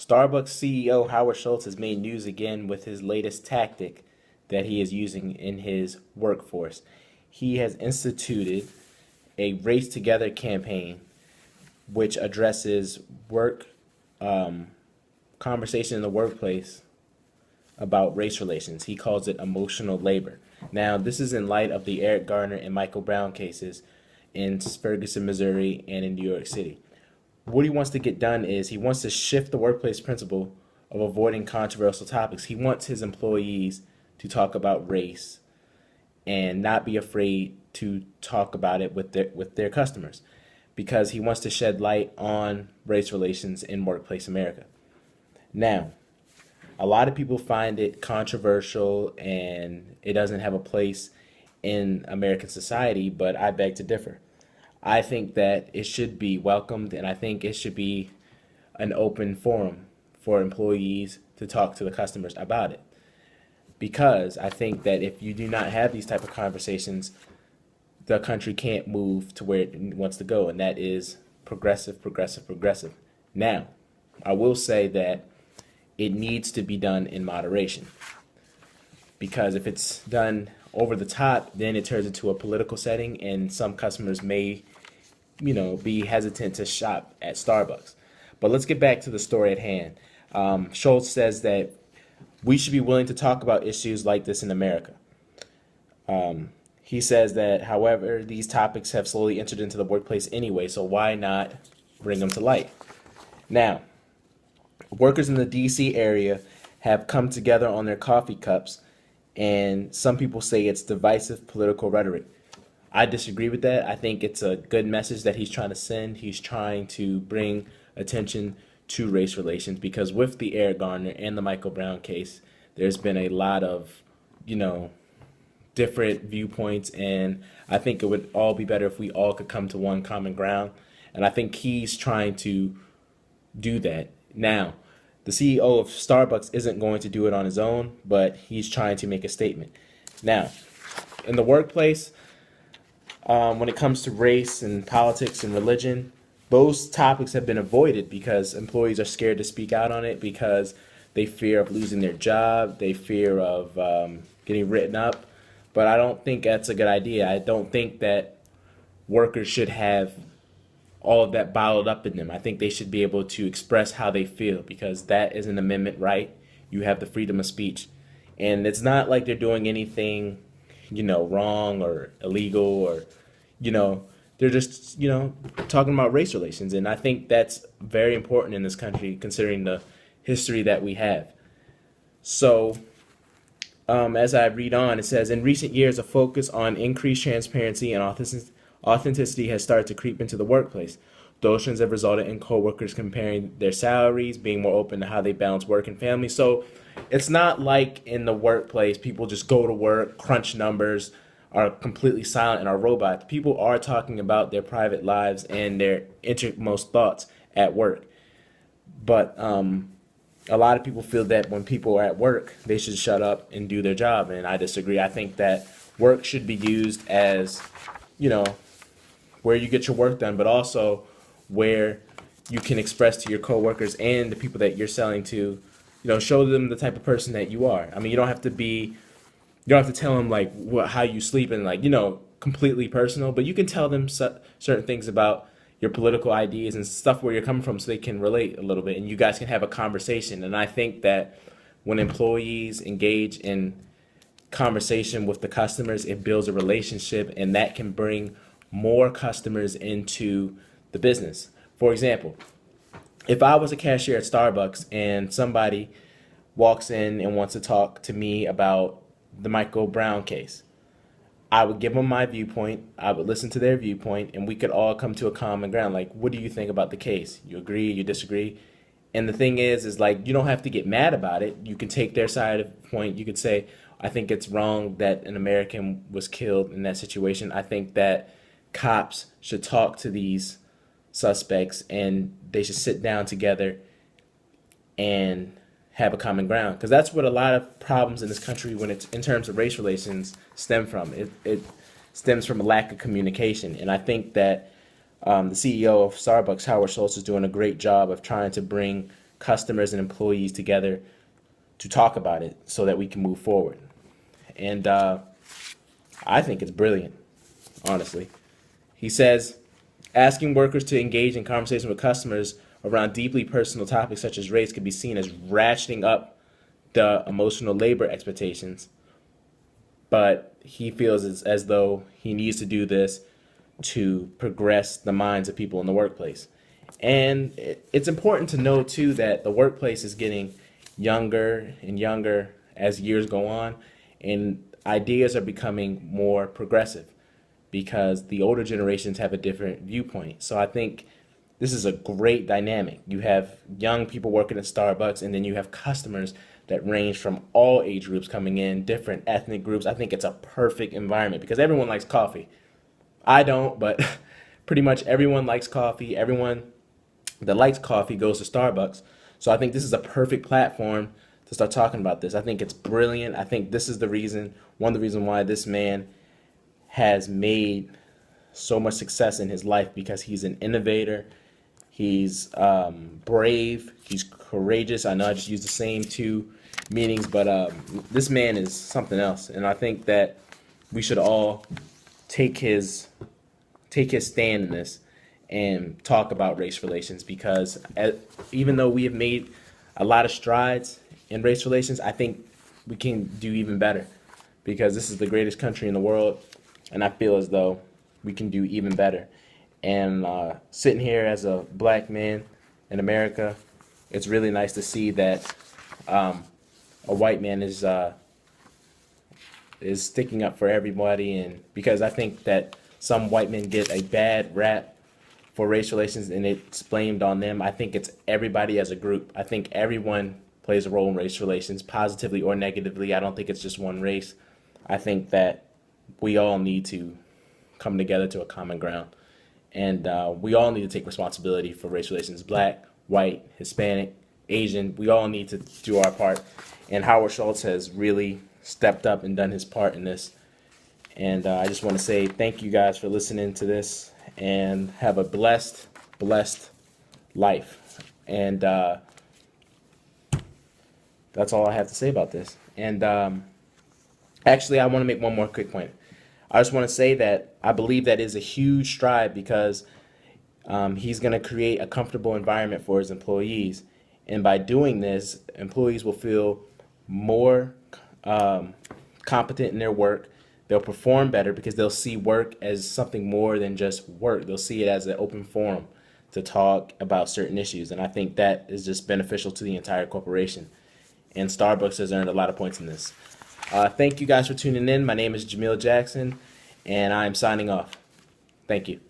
Starbucks CEO Howard Schultz has made news again with his latest tactic that he is using in his workforce. He has instituted a Race Together campaign which addresses work conversation in the workplace about race relations. He calls it emotional labor. Now, this is in light of the Eric Garner and Michael Brown cases in Ferguson, Missouri, and in New York City. What he wants to get done is he wants to shift the workplace principle of avoiding controversial topics. He wants his employees to talk about race and not be afraid to talk about it with their customers, because he wants to shed light on race relations in workplace America. Now, a lot of people find it controversial and it doesn't have a place in American society, but I beg to differ. I think that it should be welcomed, and I think it should be an open forum for employees to talk to the customers about it. Because I think that if you do not have these type of conversations, the country can't move to where it wants to go, and that is progressive, progressive, progressive. Now, I will say that it needs to be done in moderation, because if it's done over the top, then it turns into a political setting, and some customers may, be hesitant to shop at Starbucks. But let's get back to the story at hand. Schultz says that we should be willing to talk about issues like this in America. He says that, however, these topics have slowly entered into the workplace anyway, so why not bring them to light? Now, workers in the D.C. area have come together on their coffee cups, and some people say it's divisive political rhetoric. I disagree with that. I think it's a good message that he's trying to send. He's trying to bring attention to race relations, because with the Eric Garner and the Michael Brown case, there's been a lot of, different viewpoints, and I think it would all be better if we all could come to one common ground. And I think he's trying to do that. Now, the CEO of Starbucks isn't going to do it on his own, but he's trying to make a statement. Now, in the workplace, when it comes to race and politics and religion, those topics have been avoided because employees are scared to speak out on it, because they fear of losing their job, they fear of getting written up. But I don't think that's a good idea. I don't think that workers should have all of that bottled up in them. I think they should be able to express how they feel, because that is an amendment right. You have the freedom of speech. And it's not like they're doing anything, wrong or illegal, or, they're just, talking about race relations. And I think that's very important in this country, considering the history that we have. So, as I read on, it says, in recent years, a focus on increased transparency and authenticity has started to creep into the workplace. Those trends have resulted in coworkers comparing their salaries, being more open to how they balance work and family. So it's not like in the workplace, people just go to work, crunch numbers, are completely silent, and are robots. People are talking about their private lives and their innermost thoughts at work. But a lot of people feel that when people are at work, they should shut up and do their job, and I disagree. I think that work should be used as, where you get your work done, but also where you can express to your coworkers and the people that you're selling to, show them the type of person that you are. I mean, you don't have to tell them like how you sleep and completely personal, but you can tell them certain things about your political ideas and stuff where you're coming from, so they can relate a little bit, and you guys can have a conversation. And I think that when employees engage in conversation with the customers, it builds a relationship, and that can bring more customers into the business. For example, if I was a cashier at Starbucks and somebody walks in and wants to talk to me about the Michael Brown case, I would give them my viewpoint, I would listen to their viewpoint, and we could all come to a common ground. Like, what do you think about the case? You agree, you disagree? And the thing is like, you don't have to get mad about it. You can take their side of the point. You could say, I think it's wrong that an American was killed in that situation. I think that cops should talk to these suspects, and they should sit down together and have a common ground, because that's what a lot of problems in this country, when it's in terms of race relations, stem from. It stems from a lack of communication, and I think that the CEO of Starbucks, Howard Schultz, is doing a great job of trying to bring customers and employees together to talk about it so that we can move forward. And I think it's brilliant, honestly. He says, asking workers to engage in conversation with customers around deeply personal topics such as race could be seen as ratcheting up the emotional labor expectations. But he feels as though he needs to do this to progress the minds of people in the workplace. And it's important to know, too, that the workplace is getting younger and younger as years go on, and ideas are becoming more progressive because the older generations have a different viewpoint. So I think this is a great dynamic. You have young people working at Starbucks, and then you have customers that range from all age groups coming in, different ethnic groups. I think it's a perfect environment because everyone likes coffee. I don't, but pretty much everyone likes coffee. Everyone that likes coffee goes to Starbucks. So I think this is a perfect platform to start talking about this. I think it's brilliant. I think this is the reason, one of the reasons why this man has made so much success in his life, because he's an innovator. He's brave. He's courageous. I know I just used the same two meanings, but this man is something else. And I think that we should all take his stand in this and talk about race relations, because even though we have made a lot of strides in race relations, I think we can do even better, because this is the greatest country in the world, and I feel as though we can do even better. And sitting here as a black man in America, it's really nice to see that a white man is sticking up for everybody, and because I think that some white men get a bad rap for race relations and it's blamed on them. I think it's everybody as a group. I think everyone plays a role in race relations, positively or negatively. I don't think it's just one race. I think that we all need to come together to a common ground, and we all need to take responsibility for race relations. Black, white, Hispanic, Asian, we all need to do our part, and Howard Schultz has really stepped up and done his part in this. And I just want to say thank you guys for listening to this, and have a blessed life. And that's all I have to say about this. And actually, I want to make one more quick point. I just want to say that I believe that is a huge stride, because he's going to create a comfortable environment for his employees. And by doing this, employees will feel more competent in their work. They'll perform better because they'll see work as something more than just work. They'll see it as an open forum to talk about certain issues. And I think that is just beneficial to the entire corporation. And Starbucks has earned a lot of points in this. Thank you guys for tuning in. My name is Jamil Jackson, and I'm signing off. Thank you.